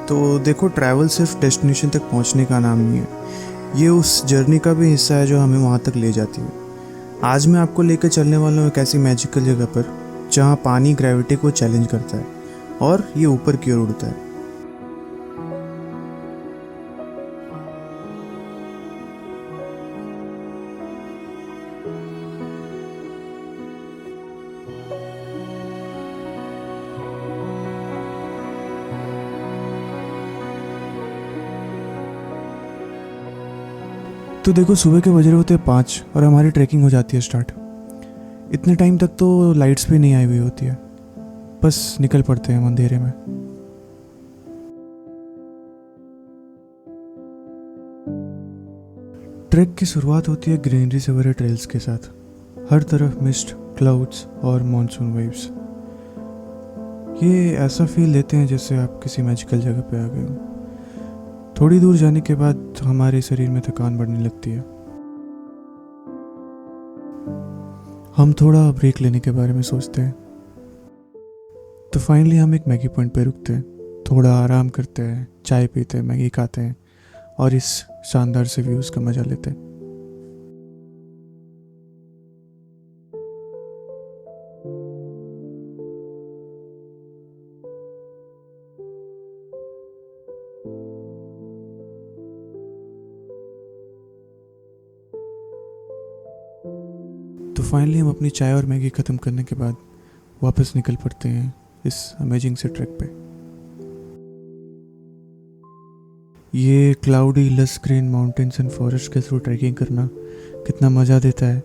तो देखो, ट्रैवल सिर्फ डेस्टिनेशन तक पहुंचने का नाम नहीं है, ये उस जर्नी का भी हिस्सा है जो हमें वहां तक ले जाती है। आज मैं आपको लेकर चलने वाला हूँ एक ऐसी मैजिकल जगह पर जहाँ पानी ग्रेविटी को चैलेंज करता है और ये ऊपर की ओर उड़ता है। तो देखो, सुबह के बज रहे होते हैं 5 और हमारी ट्रैकिंग हो जाती है स्टार्ट। इतने टाइम तक तो लाइट्स भी नहीं आई हुई होती है, बस निकल पड़ते हैं हम अंधेरे में। ट्रैक की शुरुआत होती है ग्रीनरी से भरे ट्रेल्स के साथ। हर तरफ मिस्ट, क्लाउड्स और मॉनसून वेव्स। ये ऐसा फील देते हैं जैसे आप किसी मैजिकल जगह पे आ गए हो। थोड़ी दूर जाने के बाद हमारे शरीर में थकान बढ़ने लगती है। हम थोड़ा ब्रेक लेने के बारे में सोचते हैं। तो फाइनली हम एक मैगी पॉइंट पे रुकते हैं, थोड़ा आराम करते हैं, चाय पीते हैं, मैगी खाते हैं और इस शानदार से व्यूज़ का मज़ा लेते हैं। तो फाइनली हम अपनी चाय और मैगी ख़त्म करने के बाद वापस निकल पड़ते हैं इस अमेजिंग से ट्रैक पे। ये क्लाउडी लस ग्रीन माउंटेन्स एंड फॉरेस्ट के थ्रू ट्रैकिंग करना कितना मज़ा देता है,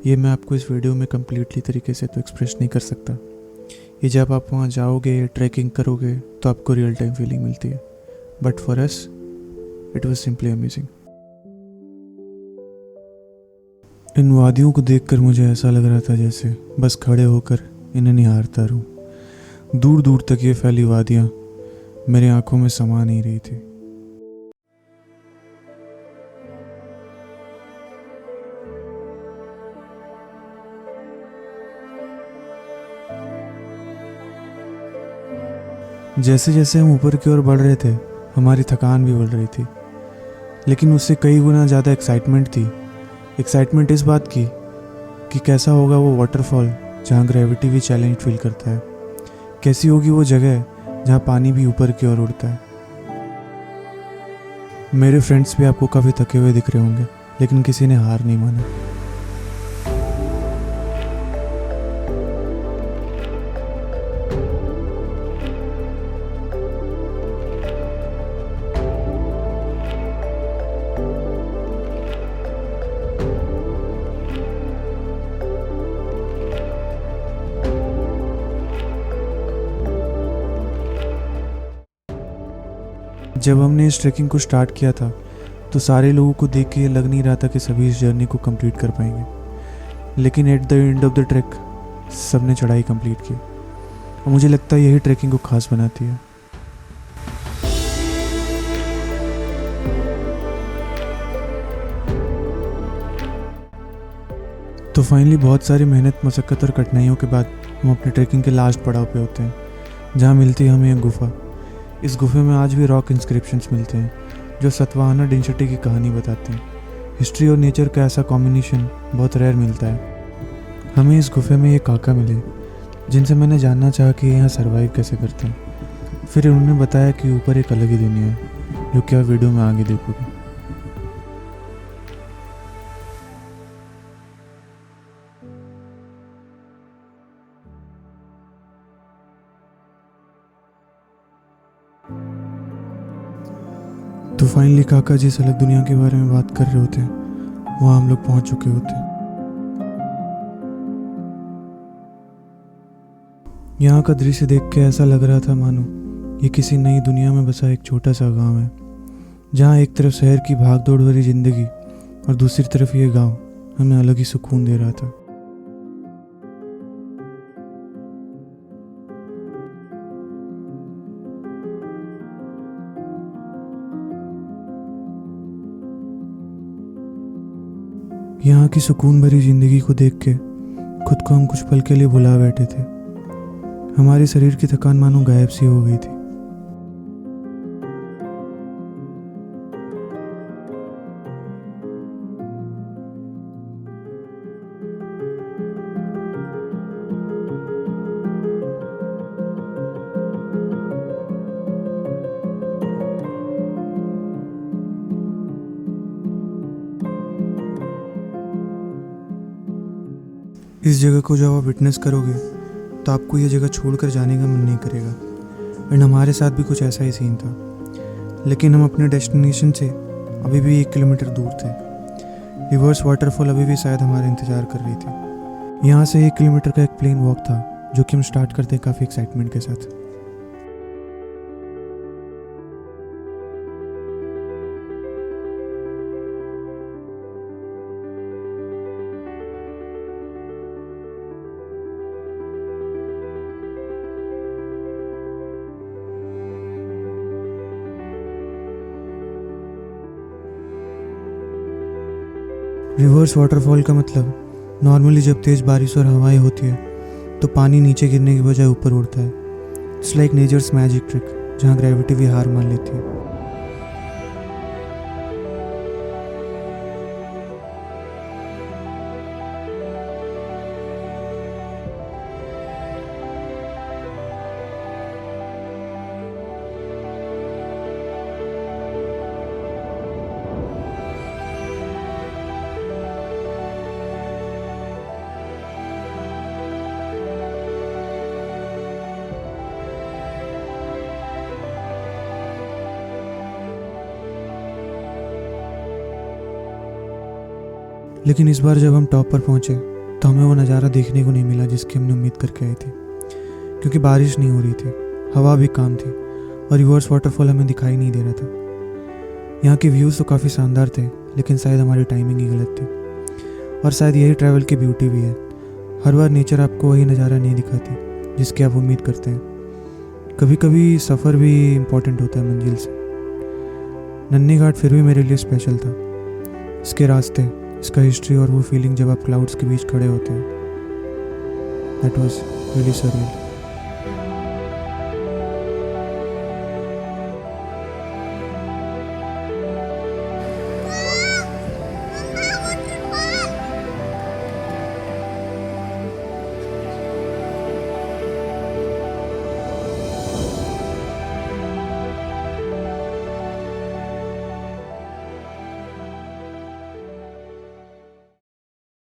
ये मैं आपको इस वीडियो में कम्प्लीटली तरीके से तो एक्सप्रेस नहीं कर सकता। ये जब आप वहाँ जाओगे, ट्रैकिंग करोगे, तो आपको रियल टाइम फीलिंग मिलती है। But for us it was simply amazing. इन वादियों को देखकर मुझे ऐसा लग रहा था जैसे बस खड़े होकर इन्हें निहारता रहूं। दूर दूर तक ये फैली वादियां मेरी आंखों में समा नहीं रही थी। जैसे जैसे हम ऊपर की ओर बढ़ रहे थे, हमारी थकान भी बढ़ रही थी, लेकिन उससे कई गुना ज़्यादा एक्साइटमेंट थी। एक्साइटमेंट इस बात की कि कैसा होगा वो वाटरफॉल जहाँ ग्रेविटी भी चैलेंज फील करता है। कैसी होगी वो जगह जहाँ पानी भी ऊपर की ओर उड़ता है। मेरे फ्रेंड्स भी आपको काफ़ी थके हुए दिख रहे होंगे, लेकिन किसी ने हार नहीं माना। जब हमने इस ट्रैकिंग को स्टार्ट किया था तो सारे लोगों को देख के ये लग नहीं रहा था कि सभी इस जर्नी को कंप्लीट कर पाएंगे, लेकिन at the end of the track सबने चढ़ाई कंप्लीट की और मुझे लगता है यही ट्रैकिंग को खास बनाती है। तो फाइनली बहुत सारी मेहनत, मशक्क़त और कठिनाइयों के बाद हम अपने ट्रैकिंग के लास्ट पड़ाव पे होते हैं, जहाँ मिलती है हमें एक गुफा। इस गुफे में आज भी रॉक इंस्क्रिप्शंस मिलते हैं जो सतवाहना डिंशटी की कहानी बताते हैं। हिस्ट्री और नेचर का ऐसा कॉम्बिनेशन बहुत रेयर मिलता है। हमें इस गुफे में ये काका मिले जिनसे मैंने जानना चाहा कि यहाँ सर्वाइव कैसे करते हैं। फिर उन्होंने बताया कि ऊपर एक अलग ही दुनिया है, जो कि आप वीडियो में आगे देखोगे। तो फाइनली काका जिस अलग दुनिया के बारे में बात कर रहे होते हैं, वहाँ हम लोग पहुँच चुके होते हैं। यहाँ का दृश्य देख के ऐसा लग रहा था मानो ये किसी नई दुनिया में बसा एक छोटा सा गांव है, जहाँ एक तरफ शहर की भागदौड़ भरी जिंदगी और दूसरी तरफ ये गांव हमें अलग ही सुकून दे रहा था। यहाँ की सुकून भरी जिंदगी को देख के खुद को हम कुछ पल के लिए भुला बैठे थे। हमारे शरीर की थकान मानो गायब सी हो गई थी। इस जगह को जब आप विटनेस करोगे तो आपको ये जगह छोड़कर जाने का मन नहीं करेगा। एंड हमारे साथ भी कुछ ऐसा ही सीन था, लेकिन हम अपने डेस्टिनेशन से अभी भी 1 किलोमीटर दूर थे। रिवर्स वाटरफॉल अभी भी शायद हमारा इंतज़ार कर रही थी। यहाँ से 1 किलोमीटर का एक प्लेन वॉक था जो कि हम स्टार्ट करते काफ़ी एक्साइटमेंट के साथ। रिवर्स वाटरफॉल का मतलब नॉर्मली जब तेज़ बारिश और हवाएं होती है तो पानी नीचे गिरने की बजाय ऊपर उड़ता है। It's like nature's magic trick जहाँ ग्रेविटी भी हार मान लेती है। लेकिन इस बार जब हम टॉप पर पहुंचे तो हमें वो नज़ारा देखने को नहीं मिला जिसकी हमने उम्मीद करके आए थे, क्योंकि बारिश नहीं हो रही थी, हवा भी काम थी और रिवर्स वाटरफॉल हमें दिखाई नहीं दे रहा था। यहाँ के व्यूज़ तो काफ़ी शानदार थे, लेकिन शायद हमारी टाइमिंग ही गलत थी। और शायद यही ट्रैवल की ब्यूटी भी है, हर बार नेचर आपको वही नज़ारा नहीं दिखाती जिसकी आप उम्मीद करते हैं। कभी कभी सफ़र भी इम्पोर्टेंट होता है मंजिल से। नन्ही घाट फिर भी मेरे लिए स्पेशल था। इसके रास्ते, इसका हिस्ट्री और वो फीलिंग जब आप क्लाउड्स के बीच खड़े होते हैं, दैट वाज रियली सरियल।